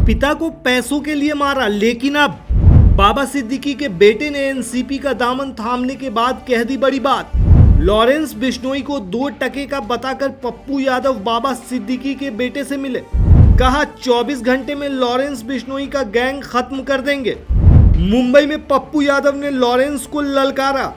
पिता को पैसों के लिए मारा, लेकिन अब बाबा सिद्दीकी के बेटे ने एनसीपी का दामन थामने के बाद कह दी बड़ी बात। लॉरेंस बिश्नोई को 2 टके का बताकर पप्पू यादव बाबा सिद्दीकी के बेटे से मिले। कहा 24 घंटे में लॉरेंस बिश्नोई का गैंग खत्म कर देंगे। मुंबई में पप्पू यादव ने लॉरेंस को ललकारा।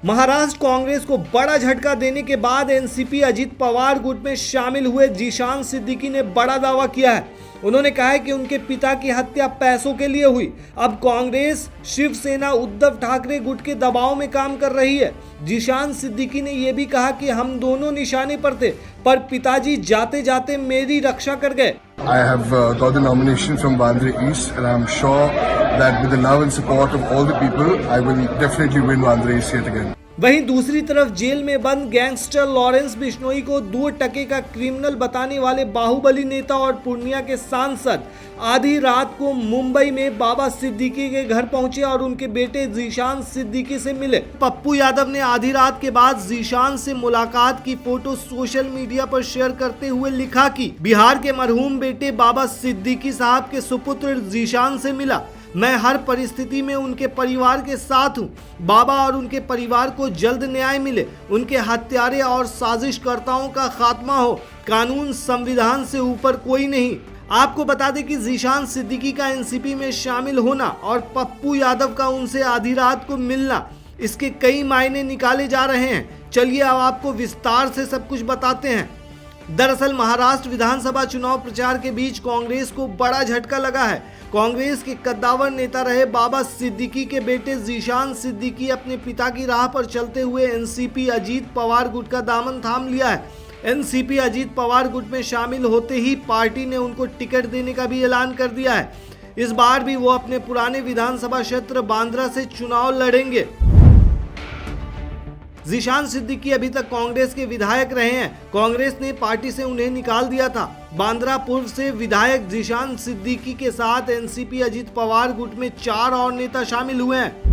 महाराष्ट्र कांग्रेस को बड़ा झटका देने के बाद एनसीपी अजीत पवार गुट में शामिल हुए जीशान सिद्दीकी ने बड़ा दावा किया है। उन्होंने कहा है कि उनके पिता की हत्या पैसों के लिए हुई। अब कांग्रेस शिवसेना उद्धव ठाकरे गुट के दबाव में काम कर रही है। जीशान सिद्दीकी ने यह भी कहा कि हम दोनों निशाने पर थे, पर पिताजी जाते जाते मेरी रक्षा कर गए। I have got the nomination from Bandra East, and I'm sure that with the love and support of all the people, I will definitely win Bandra East yet again. वहीं दूसरी तरफ जेल में बंद गैंगस्टर लॉरेंस बिश्नोई को 2 टके का criminal बताने वाले बाहुबली नेता और पूर्णिया के सांसद आधी रात को मुंबई में बाबा सिद्दीकी के घर पहुंचे और उनके बेटे जीशान सिद्दीकी से मिले। पप्पू यादव ने आधी रात के बाद जीशान से मुलाकात की फोटो सोशल मीडिया पर शेयर करते हुए लिखा कि बिहार के मरहूम बेटे बाबा सिद्दीकी साहब के सुपुत्र जीशान से मिला। मैं हर परिस्थिति में उनके परिवार के साथ हूं। बाबा और उनके परिवार को जल्द न्याय मिले, उनके हत्यारे और साजिशकर्ताओं का खात्मा हो। कानून संविधान से ऊपर कोई नहीं। आपको बता दें कि जीशान सिद्दीकी का एनसीपी में शामिल होना और पप्पू यादव का उनसे आधी रात को मिलना, इसके कई मायने निकाले जा रहे हैं। चलिए अब आपको विस्तार से सब कुछ बताते हैं। दरअसल महाराष्ट्र विधानसभा चुनाव प्रचार के बीच कांग्रेस को बड़ा झटका लगा है। कांग्रेस के कद्दावर नेता रहे बाबा सिद्दीकी के बेटे जीशान सिद्दीकी अपने पिता की राह पर चलते हुए एनसीपी अजीत पवार गुट का दामन थाम लिया है। एनसीपी अजीत पवार गुट में शामिल होते ही पार्टी ने उनको टिकट देने का भी ऐलान कर दिया है। इस बार भी वो अपने पुराने विधानसभा क्षेत्र बांद्रा से चुनाव लड़ेंगे। जीशान सिद्दीकी अभी तक कांग्रेस के विधायक रहे हैं। कांग्रेस ने पार्टी से उन्हें निकाल दिया था। बांद्रा पूर्व से विधायक जीशान सिद्दीकी के साथ एनसीपी अजीत पवार गुट में 4 और नेता शामिल हुए हैं।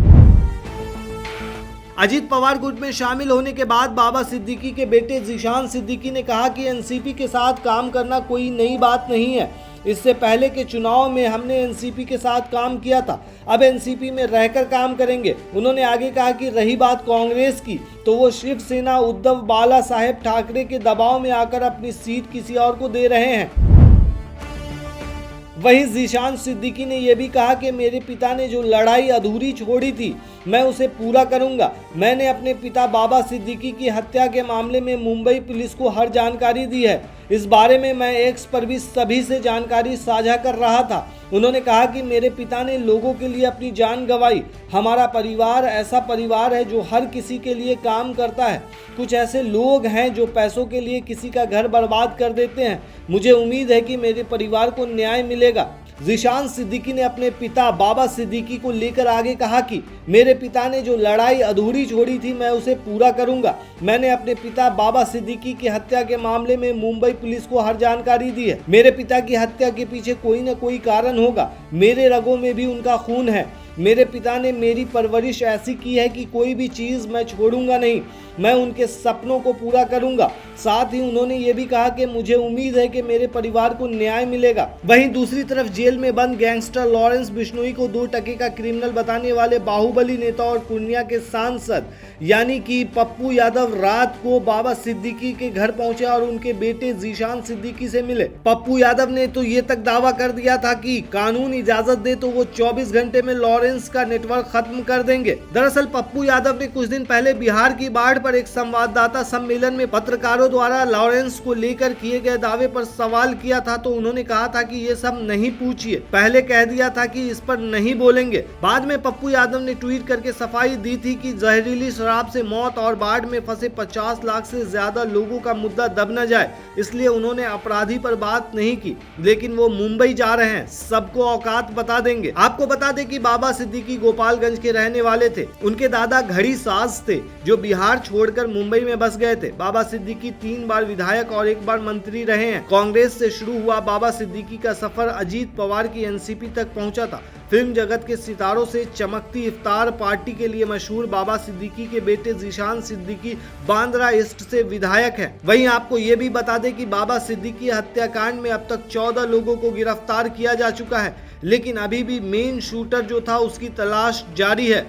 अजीत पवार गुट में शामिल होने के बाद बाबा सिद्दीकी के बेटे जीशान सिद्दीकी ने कहा कि एनसीपी के साथ काम करना कोई नई बात नहीं है। इससे पहले के चुनाव में हमने एनसीपी के साथ काम किया था, अब एनसीपी में रहकर काम करेंगे। उन्होंने आगे कहा कि रही बात कांग्रेस की, तो वो शिवसेना उद्धव बाला साहेब ठाकरे के दबाव में आकर अपनी सीट किसी और को दे रहे हैं। वहीं जीशान सिद्दीकी ने यह भी कहा कि मेरे पिता ने जो लड़ाई अधूरी छोड़ी थी, मैं उसे पूरा करूंगा। मैंने अपने पिता बाबा सिद्दीकी की हत्या के मामले में मुंबई पुलिस को हर जानकारी दी है। इस बारे में मैं एक्स पर भी सभी से जानकारी साझा कर रहा था। उन्होंने कहा कि मेरे पिता ने लोगों के लिए अपनी जान गंवाई। हमारा परिवार ऐसा परिवार है जो हर किसी के लिए काम करता है। कुछ ऐसे लोग हैं जो पैसों के लिए किसी का घर बर्बाद कर देते हैं। मुझे उम्मीद है कि मेरे परिवार को न्याय मिलेगा। जीशान सिद्दीकी ने अपने पिता बाबा सिद्दीकी को लेकर आगे कहा कि मेरे पिता ने जो लड़ाई अधूरी छोड़ी थी, मैं उसे पूरा करूंगा। मैंने अपने पिता बाबा सिद्दीकी की हत्या के मामले में मुंबई पुलिस को हर जानकारी दी है। मेरे पिता की हत्या के पीछे कोई न कोई कारण होगा। मेरे रगों में भी उनका खून है। मेरे पिता ने मेरी परवरिश ऐसी की है कि कोई भी चीज़ मैं छोड़ूंगा नहीं। मैं उनके सपनों को पूरा करूंगा। साथ ही उन्होंने ये भी कहा कि मुझे उम्मीद है कि मेरे परिवार को न्याय मिलेगा। वहीं दूसरी तरफ जेल में बंद गैंगस्टर लॉरेंस बिश्नोई को 2 टके का क्रिमिनल बताने वाले बाहुबली नेता और पूर्णिया के सांसद यानी कि पप्पू यादव रात को बाबा सिद्दीकी के घर पहुंचे और उनके बेटे जीशान सिद्दीकी से मिले। पप्पू यादव ने तो ये तक दावा कर दिया था कि कानून इजाजत दे तो वो 24 घंटे में लॉरेंस का नेटवर्क खत्म कर देंगे। दरअसल पप्पू यादव ने कुछ दिन पहले बिहार की बाढ़ पर एक संवाददाता सम्मेलन में पत्रकारों द्वारा लॉरेंस को लेकर किए गए दावे पर सवाल किया था, तो उन्होंने कहा था कि ये सब नहीं पूछिए, पहले कह दिया था कि इस पर नहीं बोलेंगे। बाद में पप्पू यादव ने ट्वीट करके सफाई दी थी कि जहरीली शराब से मौत और बाढ़ में फंसे 50 लाख से ज्यादा लोगों का मुद्दा दब न जाए, इसलिए उन्होंने अपराधी पर बात नहीं की। लेकिन वो मुंबई जा रहे हैं, सबको औकात बता देंगे। आपको बता दें कि बाबा सिद्दीकी गोपालगंज के रहने वाले थे। उनके दादा घड़ी साज थे जो बिहार छोड़कर मुंबई में बस गए थे। बाबा सिद्दीकी 3 बार विधायक और 1 बार मंत्री रहे हैं। कांग्रेस से शुरू हुआ बाबा सिद्दीकी का सफर अजीत पवार की एनसीपी तक पहुंचा था। फिल्म जगत के सितारों से चमकती इफ्तार पार्टी के लिए मशहूर बाबा सिद्दीकी के बेटे जीशान सिद्दीकी बांद्रा ईस्ट से विधायक हैं। वहीं आपको ये भी बता दें कि बाबा सिद्दीकी हत्याकांड में अब तक 14 लोगों को गिरफ्तार किया जा चुका है, लेकिन अभी भी मेन शूटर जो था उसकी तलाश जारी है।